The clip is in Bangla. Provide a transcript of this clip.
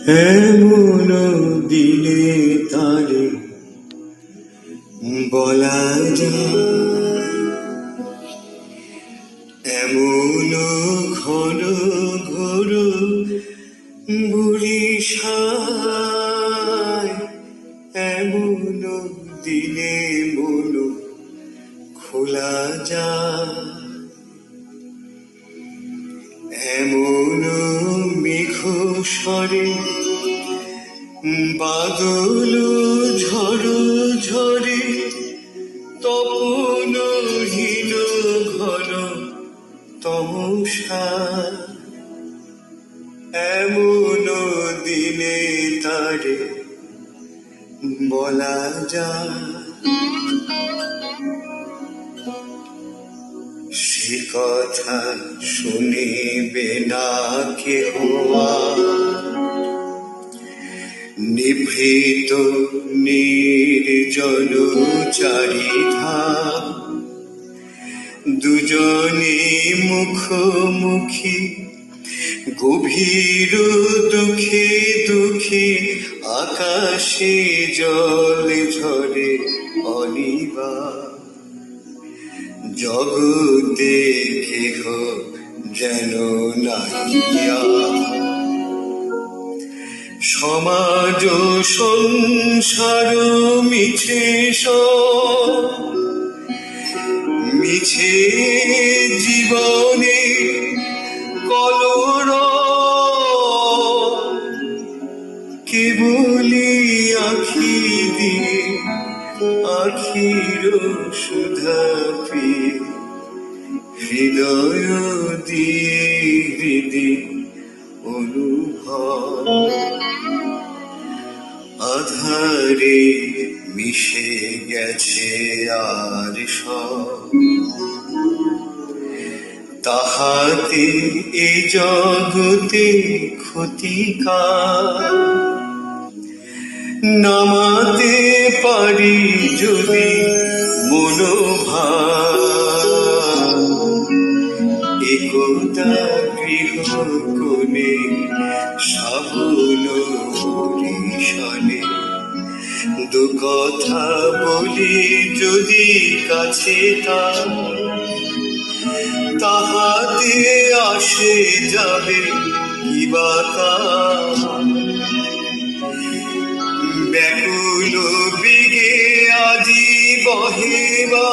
এমন দিনে তারে বলা যায়, এমন ঘন ঘোর বরিশায়, এমন দিনে মন খোলা যায়, এমন মেঘ স্বরে বাদল ঝড় ঝরে, তপনহীন ঘন তমসা, এমন দিনে তারে বলা যায়। সে কথা শুনিবে না কেহ, নিভৃত নির্জন চারিধাম, দুজনে মুখোমুখি গভীর দুঃখে দুঃখে, আকাশে জল ঝরে অনিবার, জগতে কেহ যেন নাহিয়া। সমাজ সংসার মিছে মিছে জীবনে কলরব, কেবলি আখি দিয়ে আখির সুধা পেয়ে, হৃদয় দিয়ে হৃদি অনুভব, আধারে মিশে গেছে আর সব, তাহাতে এ জগতে ক্ষতিকার, নামাতে পারি যদি মনোভাব, একতা গৃহ কোণে শ্রাবণ বরিশানে, দু কথা বলি যদি কাছে তাহাতে আসে যাবে কিবা কার, ব্যাকুল বেগে আজি বহেবা